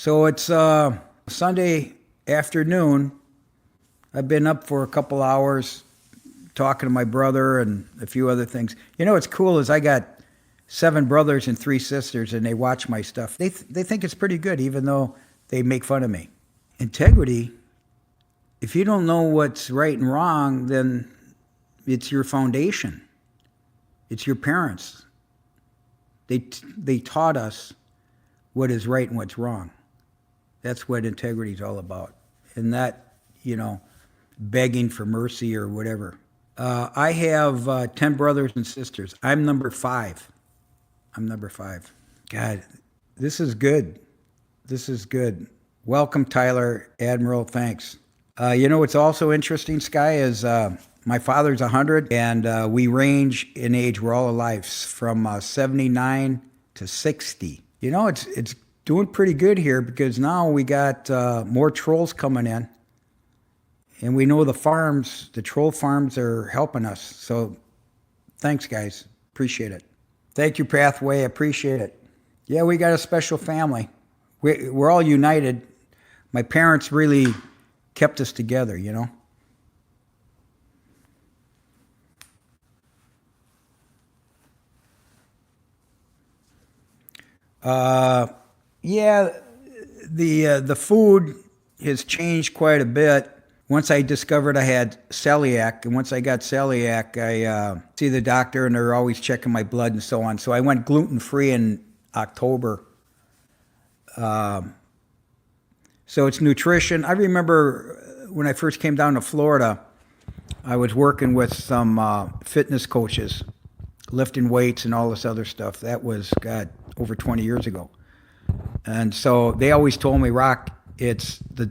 So it's Sunday afternoon. I've been up for a couple hours talking to my brother and a few other things. You know what's cool is I got 7 brothers and 3 sisters, and they watch my stuff. They think it's pretty good, even though they make fun of me. Integrity, if you don't know what's right and wrong, then it's your foundation. It's your parents. They taught us what is right and what's wrong. That's what integrity is all about. And not, begging for mercy or whatever. I have 10 brothers and sisters. I'm number 5. God, this is good. This is good. Welcome, Tyler, Admiral, thanks. What's also interesting, Sky, is my father's 100, and we range in age. We're all alive from 79 to 60. It's doing pretty good here because now we got more trolls coming in. And we know the troll farms are helping us. So thanks, guys. Appreciate it. Thank you, Pathway. Appreciate it. Yeah, we got a special family. We're all united. My parents really kept us together, Yeah, the food has changed quite a bit. Once I discovered I had celiac, and once I got celiac, I see the doctor, and they're always checking my blood and so on. So I went gluten-free in October. So it's nutrition. I remember when I first came down to Florida, I was working with some fitness coaches, lifting weights and all this other stuff. That was, God, over 20 years ago. And so they always told me, Rock, it's the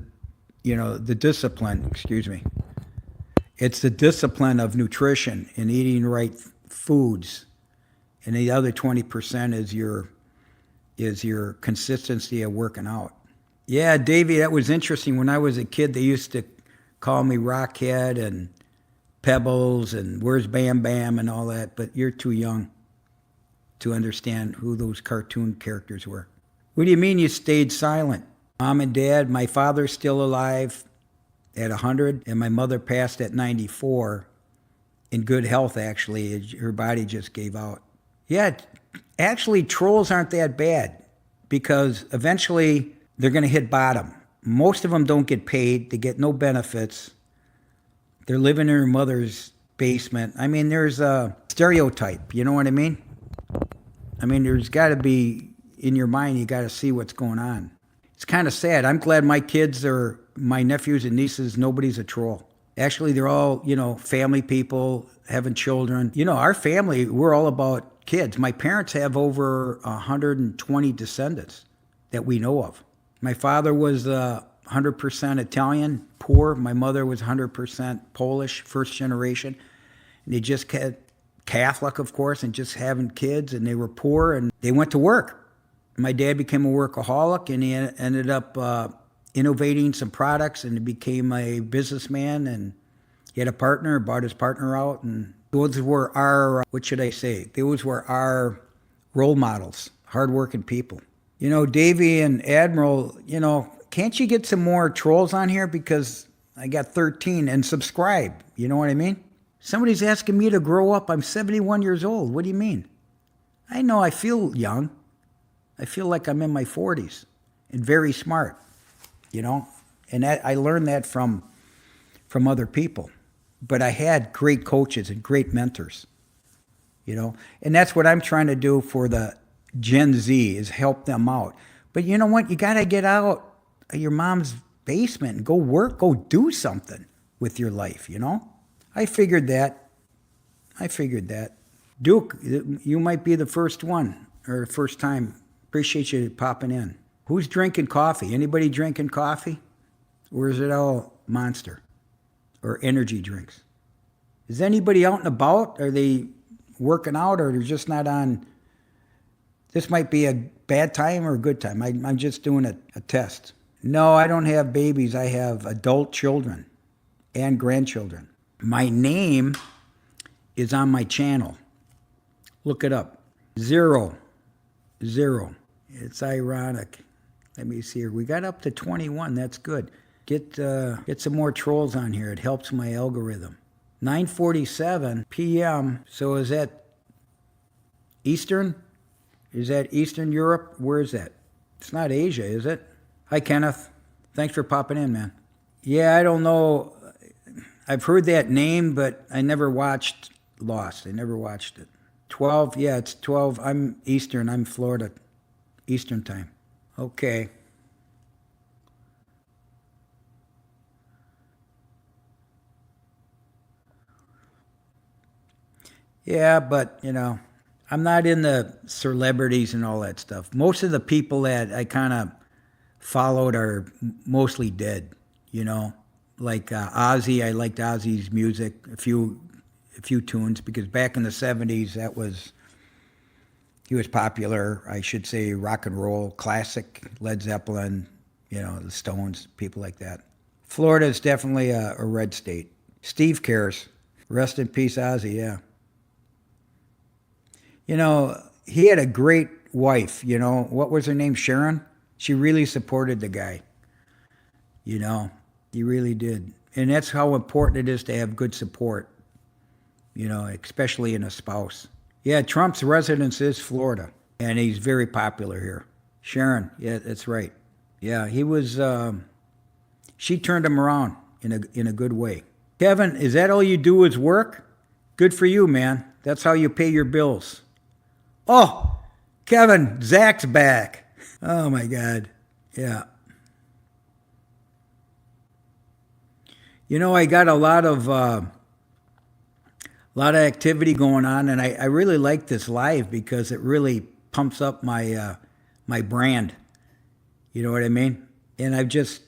discipline, it's the discipline of nutrition and eating right foods. And the other 20% is your consistency of working out. Yeah, Davey, that was interesting. When I was a kid, they used to call me Rockhead and Pebbles and Where's Bam Bam and all that, but you're too young to understand who those cartoon characters were. What do you mean you stayed silent? Mom and Dad, my father's still alive at 100, and my mother passed at 94 in good health, actually. Her body just gave out. Yeah, actually, trolls aren't that bad because eventually they're going to hit bottom. Most of them don't get paid. They get no benefits. They're living in their mother's basement. I mean, there's a stereotype. You know what I mean? There's got to be, in your mind, you got to see what's going on. It's kind of sad. I'm glad my kids are, my nephews and nieces, nobody's a troll. Actually, they're all, family people, having children. Our family, we're all about kids. My parents have over 120 descendants that we know of. My father was 100% Italian, poor. My mother was 100% Polish, first generation. And they just had Catholic, of course, and just having kids, and they were poor, and they went to work. My dad became a workaholic, and he ended up innovating some products, and he became a businessman, and he had a partner, bought his partner out, and those were our, those were our role models, hardworking people. Davey and Admiral, can't you get some more trolls on here? Because I got 13, and subscribe, you know what I mean? Somebody's asking me to grow up. I'm 71 years old. What do you mean? I know I feel young. I feel like I'm in my 40s and very smart, and I learned that from other people. But I had great coaches and great mentors, and that's what I'm trying to do for the Gen Z is help them out. But you know what? You got to get out of your mom's basement and go work, go do something with your life, I figured that. Duke, you might be the first one or the first time. Appreciate you popping in. Who's drinking coffee? Anybody drinking coffee? Or is it all Monster or energy drinks? Is anybody out and about? Are they working out, or they're just not on? This might be a bad time or a good time. I'm just doing a test. No, I don't have babies. I have adult children and grandchildren. My name is on my channel. Look it up. Zero. It's ironic. Let me see here. We got up to 21. That's good. Get some more trolls on here. It helps my algorithm. 9:47 p.m. So is that Eastern? Is that Eastern Europe? Where is that? It's not Asia, is it? Hi, Kenneth. Thanks for popping in, man. Yeah, I don't know. I've heard that name, but I never watched Lost. I never watched it. 12? Yeah, it's 12. I'm Eastern. I'm Florida. Eastern time. Okay. Yeah, but, I'm not in the celebrities and all that stuff. Most of the people that I kind of followed are mostly dead, Like Ozzy, I liked Ozzy's music, a few tunes, because back in the 70s, he was popular, I should say, rock and roll, classic, Led Zeppelin, the Stones, people like that. Florida is definitely a red state. Steve cares. Rest in peace, Ozzy, yeah. He had a great wife, What was her name? Sharon? She really supported the guy. He really did. And that's how important it is to have good support, especially in a spouse. Yeah, Trump's residence is Florida, and he's very popular here. Sharon, yeah, that's right. Yeah, he was, she turned him around in a good way. Kevin, is that all you do is work? Good for you, man. That's how you pay your bills. Oh, Kevin, Zach's back. Oh my God. Yeah. I got a lot of activity going on, and I really like this live because it really pumps up my my brand. You know what I mean? And I just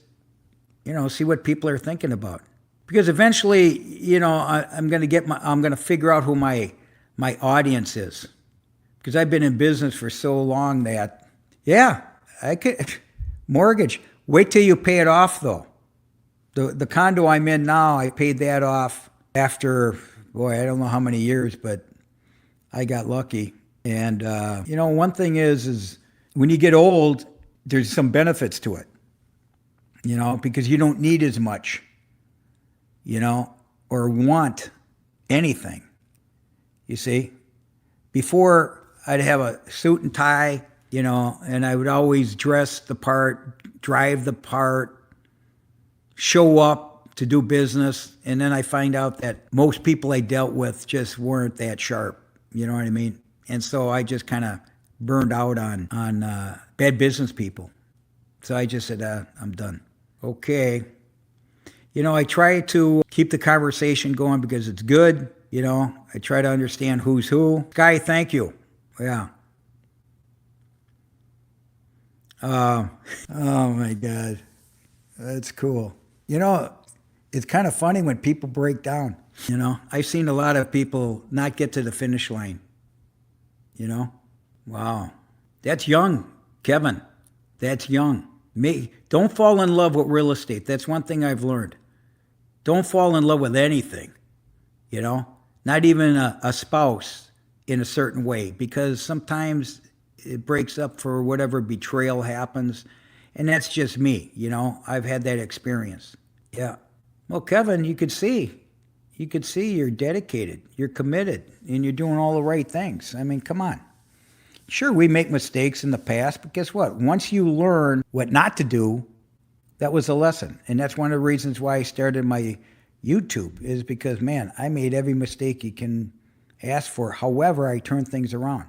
see what people are thinking about, because eventually I'm gonna figure out who my audience is, because I've been in business for so long that I could mortgage. Wait till you pay it off though. The condo I'm in now, I paid that off after, boy, I don't know how many years, but I got lucky. And, one thing is when you get old, there's some benefits to it, because you don't need as much, or want anything. You see? Before, I'd have a suit and tie, and I would always dress the part, drive the part, show up to do business, and then I find out that most people I dealt with just weren't that sharp. You know what I mean? And so I just kind of burned out on bad business people. So I just said, I'm done. Okay. I try to keep the conversation going because it's good. I try to understand who's who. Guy, thank you. Yeah. Oh my God. That's cool. It's kind of funny when people break down. I've seen a lot of people not get to the finish line. Wow. That's young, Kevin. That's young. Don't fall in love with real estate. That's one thing I've learned. Don't fall in love with anything, not even a spouse in a certain way, because sometimes it breaks up for whatever betrayal happens. And that's just me, I've had that experience. Yeah. Well, Kevin, you could see you're dedicated, you're committed, and you're doing all the right things. I mean, come on. Sure, we make mistakes in the past, but guess what? Once you learn what not to do, that was a lesson. And that's one of the reasons why I started my YouTube, is because, man, I made every mistake you can ask for. However, I turned things around.